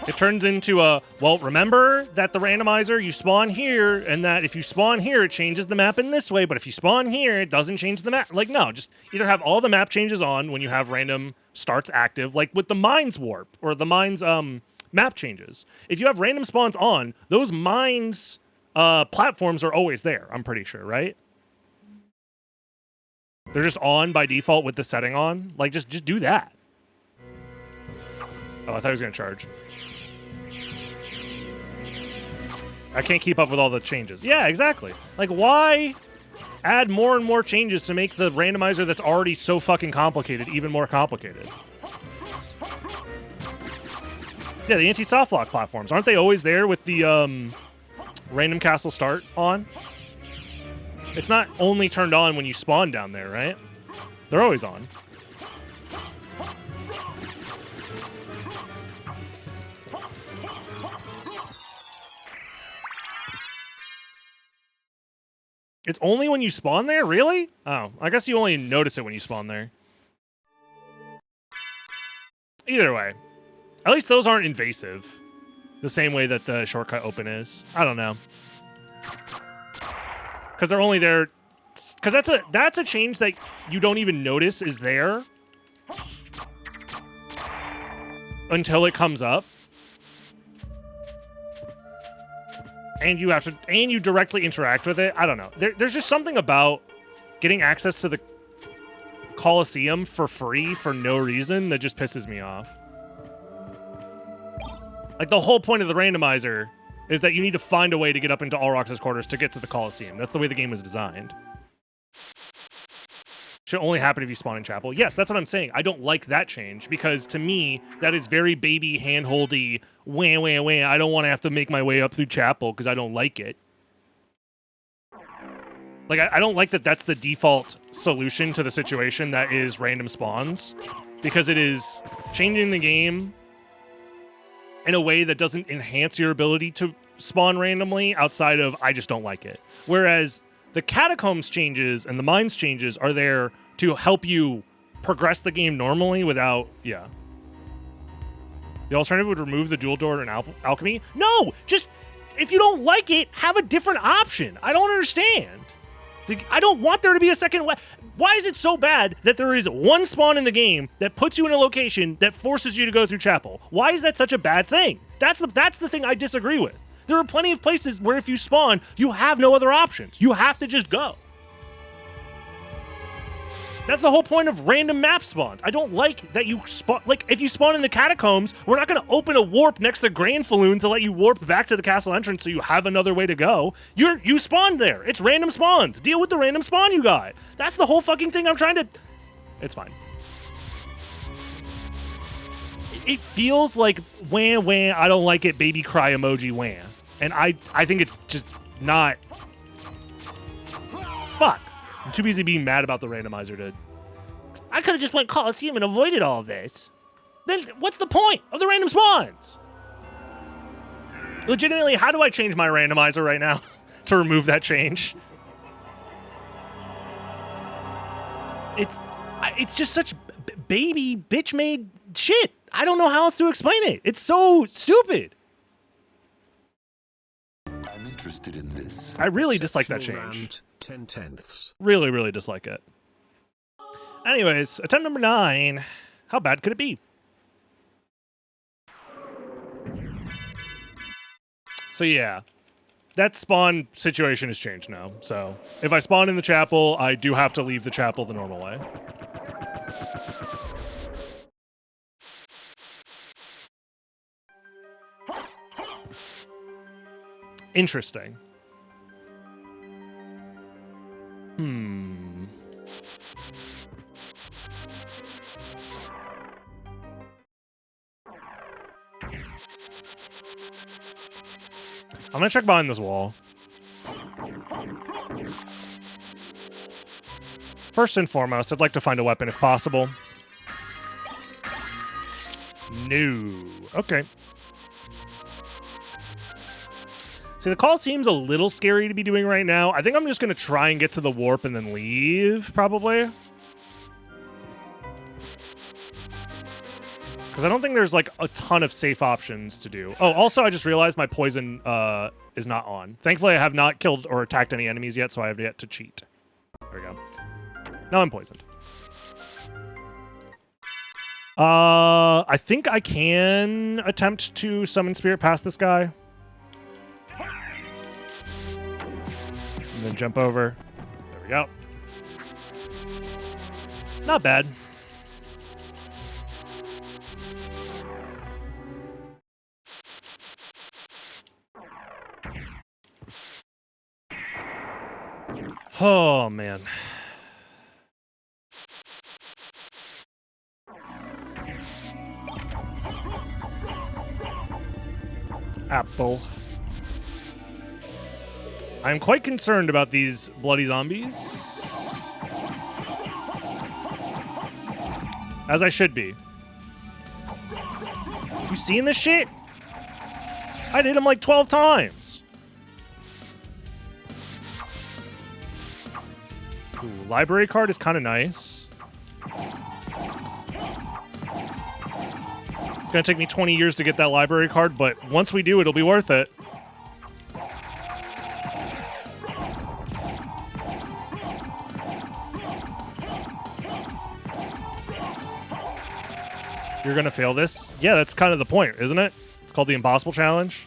It turns into a, well, remember that the randomizer, you spawn here, and that if you spawn here, it changes the map in this way, but if you spawn here, it doesn't change the map. Like, no, just either have all the map changes on when you have random starts active, like with the mines warp, or the mines map changes. If you have random spawns on, those mines platforms are always there, I'm pretty sure, right? They're just on by default with the setting on. Like, just do that. Oh, I thought he was going to charge. I can't keep up with all the changes. Yeah, exactly. Like, why add more and more changes to make the randomizer that's already so fucking complicated even more complicated? Yeah, the anti-soft lock platforms. Aren't they always there with the random castle start on? It's not only turned on when you spawn down there, right? They're always on. It's only when you spawn there? Really? Oh, I guess you only notice it when you spawn there. Either way. At least those aren't invasive. The same way that the shortcut open is. I don't know. Because they're only there... Because that's a change that you don't even notice is there. Until it comes up. And you have to, and you directly interact with it. I don't know. There's just something about getting access to the Coliseum for free for no reason that just pisses me off. Like, the whole point of the randomizer is that you need to find a way to get up into Alrox's quarters to get to the Coliseum. That's the way the game was designed. Should only happen if you spawn in Chapel. Yes, that's what I'm saying. I don't like that change because, to me, that is very baby, hand-holdy, wah, wah, wah. I don't want to have to make my way up through Chapel because I don't like it. Like, I don't like that that's the default solution to the situation that is random spawns because it is changing the game in a way that doesn't enhance your ability to spawn randomly outside of I just don't like it. Whereas the Catacombs changes and the Mines changes are there to help you progress the game normally without, yeah. The alternative would remove the dual door and alchemy? No! Just, if you don't like it, have a different option. I don't understand. I don't want there to be a second. Why is it so bad that there is one spawn in the game that puts you in a location that forces you to go through chapel? Why is that such a bad thing? That's the thing I disagree with. There are plenty of places where if you spawn, you have no other options. You have to just go. That's the whole point of random map spawns. I don't like that you spawn. Like, if you spawn in the catacombs, we're not going to open a warp next to Grand Falloon to let you warp back to the castle entrance so you have another way to go. You spawned there. It's random spawns. Deal with the random spawn you got. That's the whole fucking thing I'm trying to... It's fine. It feels like wah, wah, I don't like it, baby cry emoji wah. And I think it's just not... Fuck. I'm too busy being mad about the randomizer to... I could have just went Coliseum and avoided all of this. Then what's the point of the random spawns? Legitimately, how do I change my randomizer right now to remove that change? It's just such baby bitch-made shit. I don't know how else to explain it. It's so stupid. I'm interested in this. I really dislike that change. 10/10. Really, really dislike it. Anyways, attempt number 9. How bad could it be? So yeah, that spawn situation has changed now. So if I spawn in the chapel, I do have to leave the chapel the normal way. Interesting. I'm gonna check behind this wall. First and foremost, I'd like to find a weapon if possible. No. Okay. See, the call seems a little scary to be doing right now. I think I'm just going to try and get to the warp and then leave, probably. Because I don't think there's, like, a ton of safe options to do. Oh, also, I just realized my poison is not on. Thankfully, I have not killed or attacked any enemies yet, so I have yet to cheat. There we go. Now I'm poisoned. I think I can attempt to summon spirit past this guy. And then jump over. There we go. Not bad. Oh, man. Apple. I'm quite concerned about these bloody zombies. As I should be. You seeing this shit? I did him like 12 times. Ooh, library card is kind of nice. It's gonna take me 20 years to get that library card, but once we do, it'll be worth it. You're gonna fail this? Yeah, that's kind of the point, isn't it? It's called the Impossible Challenge.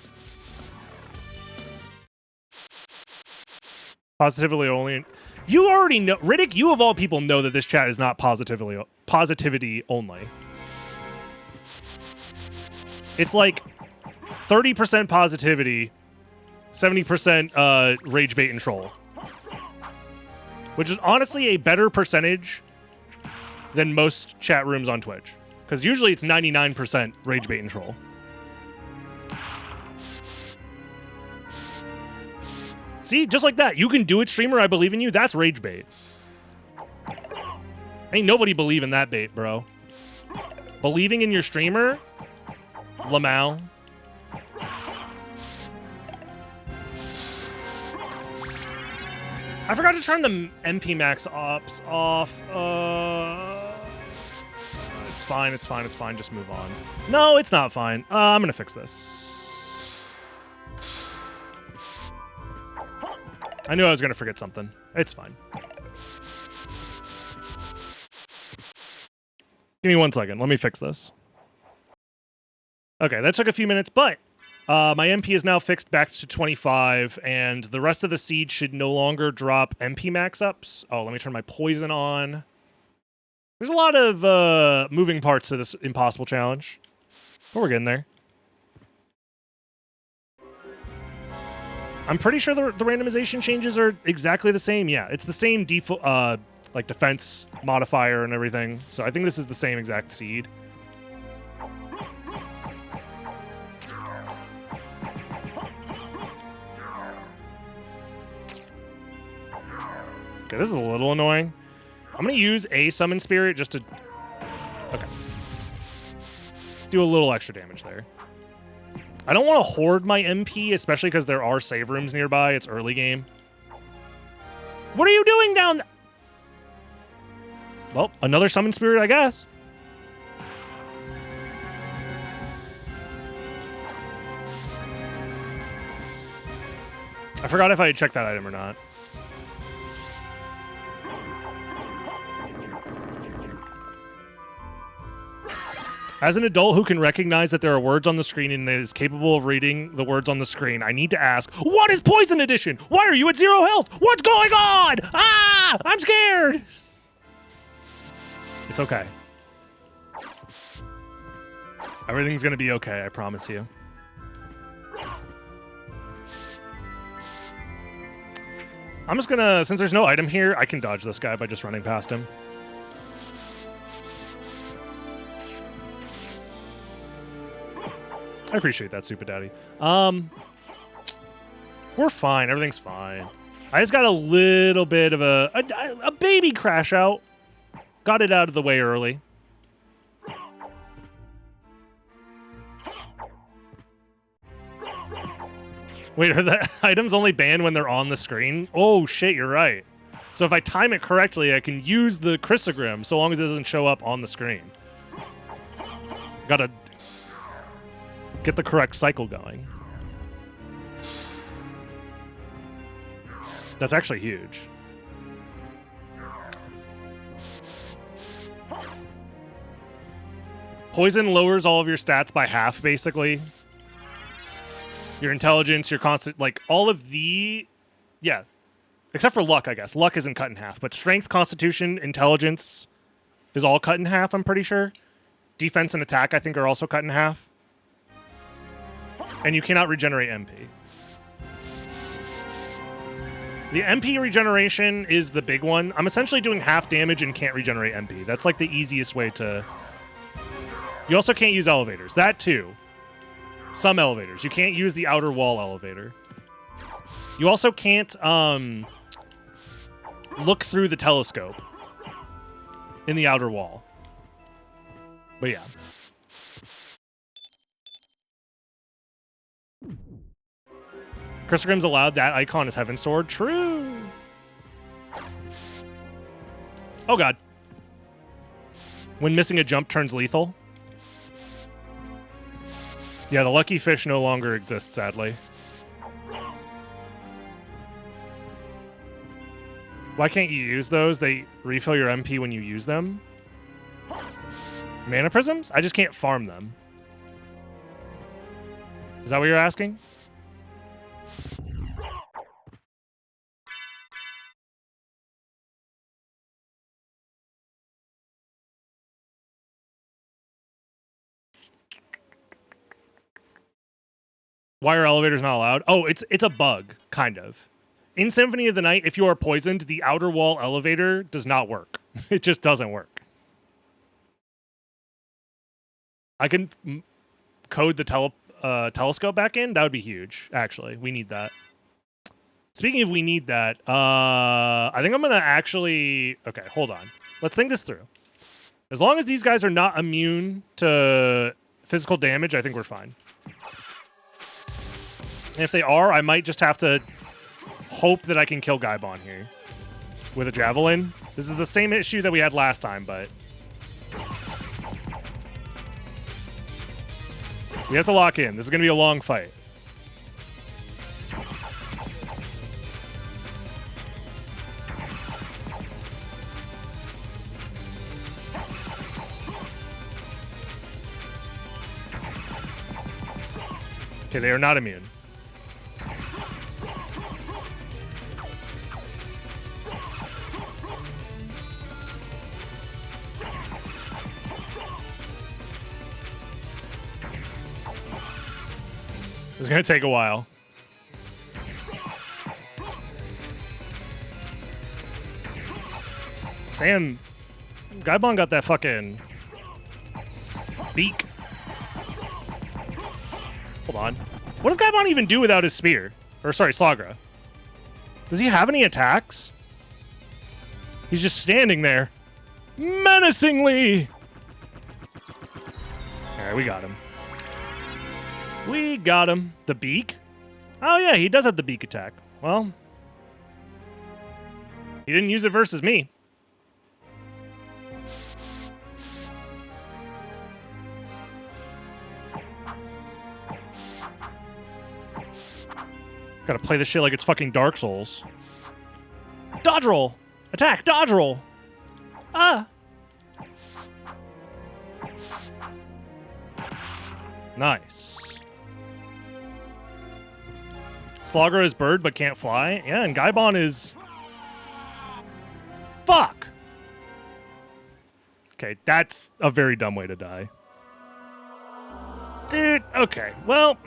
Positively only. You already know, Riddick, you of all people know that this chat is not positivity only. It's like 30% positivity, 70% rage bait and troll. Which is honestly a better percentage than most chat rooms on Twitch. Because usually it's 99% rage bait and troll. See, just like that. You can do it, streamer. I believe in you. That's rage bait. Ain't nobody believe in that bait, bro. Believing in your streamer? Lamau. I forgot to turn the MP max ops off. It's fine, it's fine, it's fine. Just move on. No, it's not fine. I'm gonna fix this. I knew I was going to forget something. It's fine. Give me 1 second. Let me fix this. Okay, that took a few minutes, but my MP is now fixed back to 25, and the rest of the seed should no longer drop MP max ups. Oh, let me turn my poison on. There's a lot of moving parts to this impossible challenge, but we're getting there. I'm pretty sure the randomization changes are exactly the same. Yeah, it's the same default, like defense modifier and everything. So I think this is the same exact seed. Okay, this is a little annoying. I'm gonna use a summon spirit just to, okay, do a little extra damage there. I don't want to hoard my MP, especially because there are save rooms nearby. It's early game. What are you doing down there? Well, another summon spirit, I guess. I forgot if I had checked that item or not. As an adult who can recognize that there are words on the screen and is capable of reading the words on the screen, I need to ask, what is Poison Edition? Why are you at 0 health? What's going on? Ah! I'm scared! It's okay. Everything's gonna be okay, I promise you. I'm just gonna, since there's no item here, I can dodge this guy by just running past him. I appreciate that, Super Daddy. We're fine. Everything's fine. I just got a little bit of a baby crash out. Got it out of the way early. Wait, are the items only banned when they're on the screen? Oh, shit, you're right. So if I time it correctly, I can use the Chrysogram so long as it doesn't show up on the screen. Gotta get the correct cycle going. That's actually huge. Poison lowers all of your stats by half, basically. Your intelligence, your constant, like, all of the... Yeah. Except for luck, I guess. Luck isn't cut in half. But strength, constitution, intelligence is all cut in half, I'm pretty sure. Defense and attack, I think, are also cut in half. And you cannot regenerate MP. The MP regeneration is the big one. I'm essentially doing half damage and can't regenerate MP. That's like the easiest way to... You also can't use elevators. That too. Some elevators. You can't use the outer wall elevator. You also can't look through the telescope in the outer wall. But yeah. Chrysogram's allowed. That icon is Heaven Sword. True. Oh, God. When missing a jump turns lethal. Yeah, the lucky fish no longer exists, sadly. Why can't you use those? They refill your MP when you use them. Mana prisms? I just can't farm them. Is that what you're asking? Why are elevators not allowed? Oh, it's a bug, kind of. In Symphony of the Night, if you are poisoned, the outer wall elevator does not work. It just doesn't work. I can code the telescope back in. That would be huge, actually. We need that. Speaking of we need that, I think I'm going to actually... Okay, hold on. Let's think this through. As long as these guys are not immune to physical damage, I think we're fine. And if they are, I might just have to hope that I can kill Gaibon here with a javelin. This is the same issue that we had last time, but we have to lock in. This is going to be a long fight. Okay, they are not immune. It's gonna take a while. Damn, Gaibon got that fucking beak. Hold on. What does Gaibon even do without his spear? Or sorry, Slagra. Does he have any attacks? He's just standing there. Menacingly! Alright, we got him. We got him. The beak? Oh yeah, he does have the beak attack. Well, he didn't use it versus me. Gotta play this shit like it's fucking Dark Souls. Dodge roll! Attack! Dodge roll! Ah! Nice. Slagra is bird but can't fly. Yeah, and Gaibon is... Fuck! Okay, that's a very dumb way to die. Dude, okay, well...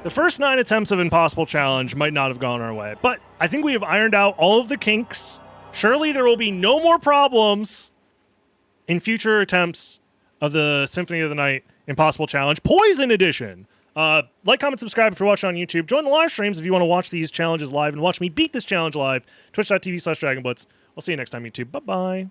The first 9 attempts of Impossible Challenge might not have gone our way, but I think we have ironed out all of the kinks. Surely there will be no more problems in future attempts of the Symphony of the Night Impossible Challenge Poison Edition. Like, comment, subscribe if you're watching on YouTube. Join the live streams if you want to watch these challenges live and watch me beat this challenge live. Twitch.tv/DragonBlitz. I'll see you next time, YouTube. Bye-bye.